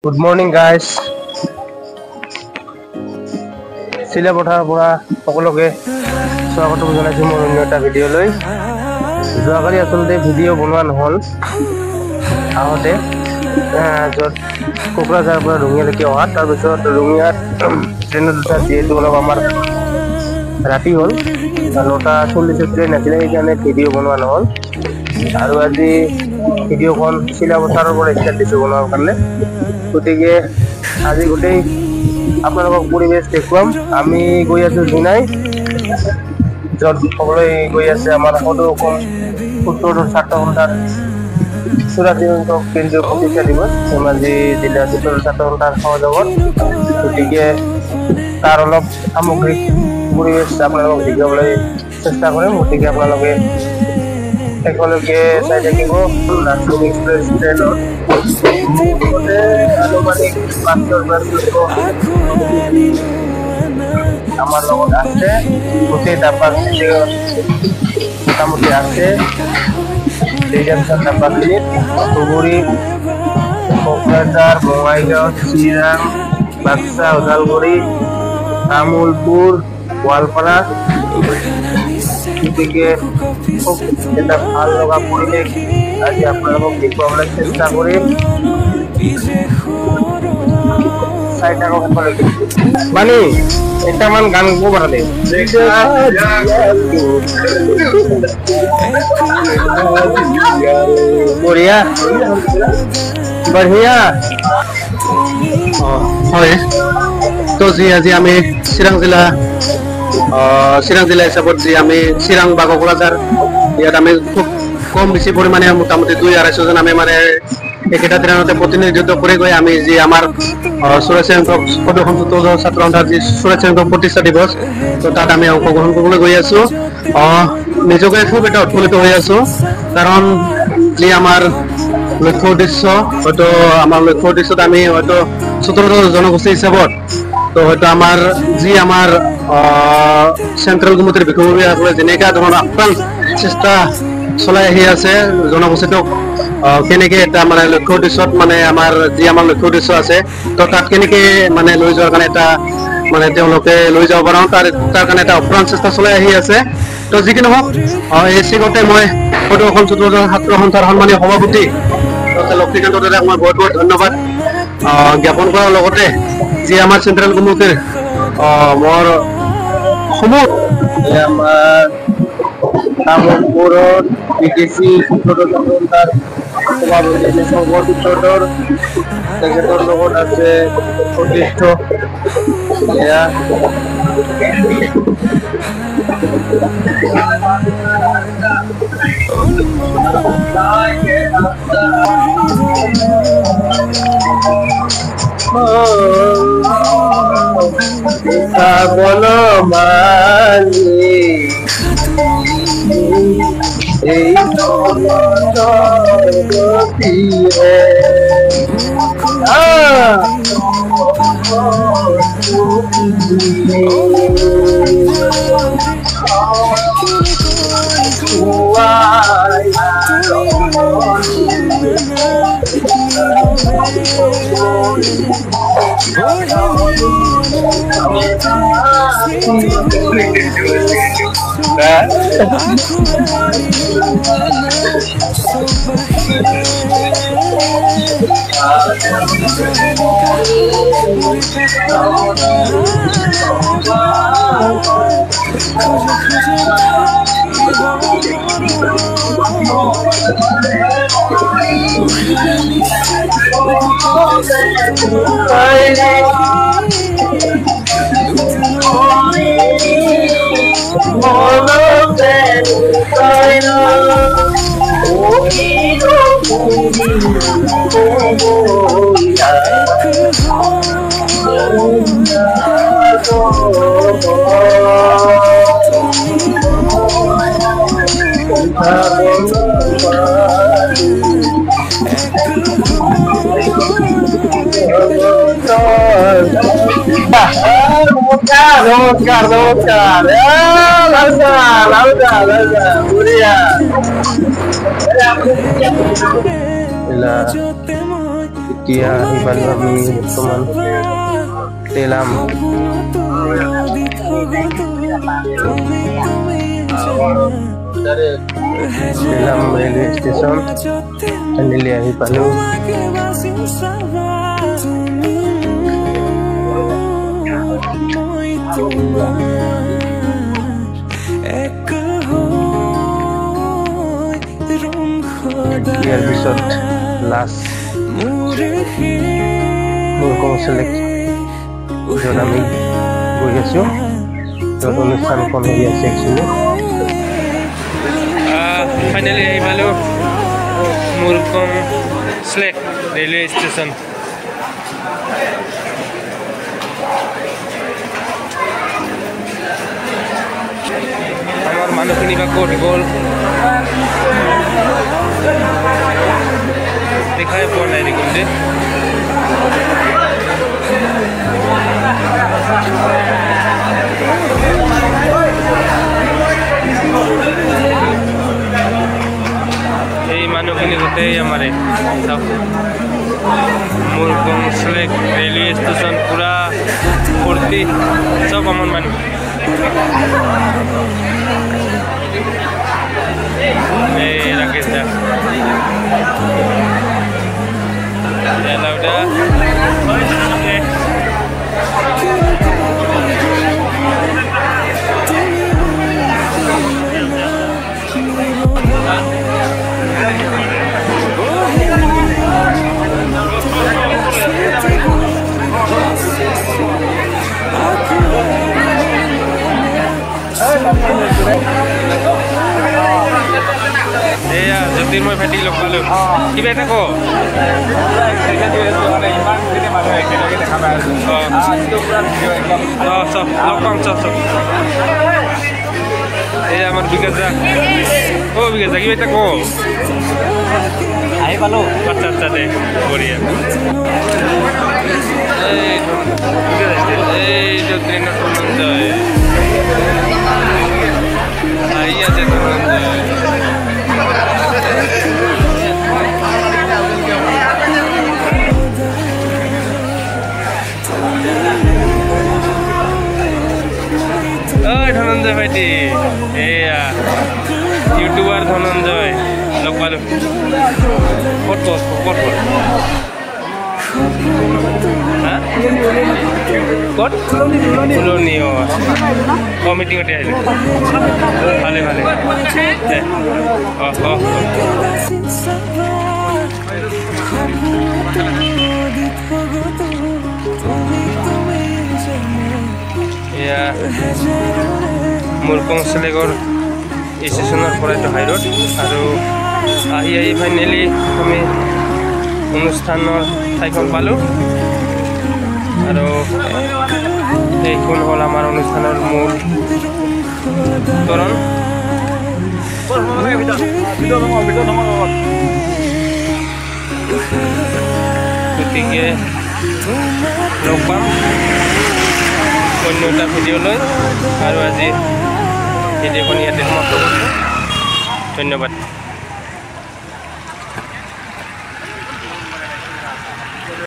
Good morning, guys. Sila পথাৰৰ পৰা সকলোকে স্বাগতম জনাইছো মোৰ অন্য এটা ভিডিঅ'লৈ। যোৱাকালি আচলতে ভিডিঅ' বনোৱা নহ'ল আহোঁতে য'ত কোকৰাঝাৰৰ পৰা ৰঙিয়ালৈকে অহা তাৰপিছত ৰঙিয়াত ট্ৰেইনত উঠা যিহেতু অলপ আমাৰ ৰাতি হ'ল 9:40 ট্ৰেইন আছিলে সেইকাৰণে ভিডিঅ' বনোৱা নহ'ল আৰু আজি ভিডিঅ'খন চিলা পথাৰৰ পৰা ষ্টাৰ্ট দিছোঁ বনোৱাৰ কাৰণে। গতিকে আজি গোটেই আপোনালোকক পৰিৱেশ দেখুৱাম। আমি গৈ আছো জোনাই য'ত সকলোৱে গৈ আছে আমাৰ সদৌ অসম উত্তৰ ছাত্ৰ সন্থাৰ 84 কেন্দ্ৰীয় প্ৰতিষ্ঠা দিৱস ধেমাজি জিলা উত্তৰ ছাত্ৰ সন্থাৰ সহযোগত। গতিকে তাৰ অলপ সামগ্ৰিক পৰিৱেশ আপোনালোকক দেখুৱাবলৈ চেষ্টা কৰিম। গতিকে আপোনালোকে একেলগে চাই থাকিব। নাজুক এক্সপ্ৰেছ ট্ৰেইনত আনুমানিক 5 আমাৰ লগত আছে গোটেই ডাব্বাখিনি মোটামুটি আছে ডাব্বাখিনিত ধুবুৰী, কোকৰাঝাৰ, বঙাইগাঁও, চিৰাং, বাক্সা, ওদালগুৰি, তামুলপুৰ, গোৱালপাৰা। গতিকে খুব এটা ভাল লগা পৰিৱেশ আজি আপোনালোকক দেখুৱাবলৈ চেষ্টা কৰিম। চাই থাকক সকলোকে। মানে এটামান গান গাব পাৰা দে বঢ়িয়া বঢ়িয়া। হয়, তো আজি আমি চিৰাং জিলা হিচাপত যি আমি চিৰাং বা কোকৰাঝাৰ ইয়াত আমি খুব কম বেছি পৰিমাণে মোটামুটি 2-250 জন আমি মানে একেটা ট্ৰেইনতে প্ৰতিনিধিত্ব কৰি গৈ আমি যি আমাৰ 84 সংখ্যক সদৌ অসম ছাত্ৰ সন্থাৰ যি 84 সংখ্যক প্ৰতিষ্ঠা দিৱস, তো তাত আমি অংশগ্ৰহণ কৰিবলৈ গৈ আছো। নিজকে খুব এটা উৎফুল্লিত হৈ আছো কাৰণ যি আমাৰ লক্ষ্য উদ্দেশ্য হয়তো আমাৰ লক্ষ্য উদ্দেশ্যত আমি হয়তো 17 জনগোষ্ঠী হিচাপত তো হয়তো আমাৰ যি আমাৰ চেন্ট্ৰেল কমিটিৰ বিষয়ববীয়াসকলে যেনেকুৱা ধৰণৰ আপ্ৰাণ চেষ্টা চলাই আহি আছে জনগোষ্ঠীটোক কেনেকে এটা মানে লক্ষ্য উদ্দেশ্যত মানে আমাৰ যি আমাৰ লক্ষ্য উদ্দেশ্য আছে তো তাত কেনেকে মানে লৈ যোৱাৰ কাৰণে এটা মানে তেওঁলোকে লৈ যাব পাৰোঁ তাৰ কাৰণে এটা আপ্ৰাণ চেষ্টা চলাই আহি আছে। তো যি কি নহওক এই চিগতে মই সদৌ অসম ছাত্ৰ সন্থাৰ সন্মানীয় সভাপতি ডক্টৰ লক্ষ্মীকান্ত দাদাক মই বহুত বহুত ধন্যবাদ জ্ঞাপন কৰাৰ লগতে যি আমাৰ চেন্ট্ৰেল কমিটিৰ মোৰ সমূহ আমাৰ তামুলপুৰত বিদেশী সন্থাৰ সভাপতি সংগঠনৰ তেখেতৰ লগত আছে সতীৰ্থ এয়া বলো মানি এই নমস্কাৰ নমস্কাৰ এতিয়া আহি পালোঁ আমি বৰ্তমান তেলাম ৰেলৱে ষ্টেচন ফাইনেলি আহি পালোঁ ইয়াৰ পিছত লাষ্ট মোৰ চিলেক্ট য'ত আমি গৈ আছোঁ য'ত অনুষ্ঠানখন হৈ আছে একচুৱেলি ফাইনেলি আহি পালোঁ মুৰকং চিলেক্ট ৰেলৱে ষ্টেচন আমাৰ মানুহখিনি বা ক'ত গ'ল দেখাই পোৱা নাই দেখোন যে এই মানুহখিনি গোটেই আমাৰে চাওক মুৰকং চিলেক্ট ৰেলৱে ষ্টেচন পুৰা ভৰ্তি চব আমাৰ মানুহ এই ৰাকেশ দা লাউডা এয়া জ্যোতিৰ্ময় ভাইটি লগ পালোঁ কিবা এটা কওঁ চব লগ পাম চব এই আমাৰ বিকাশ দা বিকাশ দা কিবা এটা কওঁ আহি পালোঁ আচ্ছা আচ্ছা দে বঢ়িয়া এইটো ট্ৰেইনত ধনঞ্জয় আহি আছে ধনঞ্জয় ধনঞ্জয় ভাইটি এয়া ইউটিউবাৰ ধনঞ্জয় লগ পালোঁ ক'ত ক'ত ফুলনি মিটিঙতে আহিলোঁ ভালে ভালে এয়া মুৰকং চিলেক্টৰ ষ্টেচনৰ পৰা এইটো হাই ৰোড আৰু আহি ফাইনেলি আমি অনুষ্ঠানৰ ঠাইখন পালোঁ আৰু এইখন হ'ল আমাৰ অনুষ্ঠানৰ মূল তৰণ গতিকে লগ পাম অন্য এটা ভিডিঅ' লৈ আৰু আজি ভিডিঅ'খন ইয়াতে সমাপ্ত কৰিছোঁ ধন্যবাদ।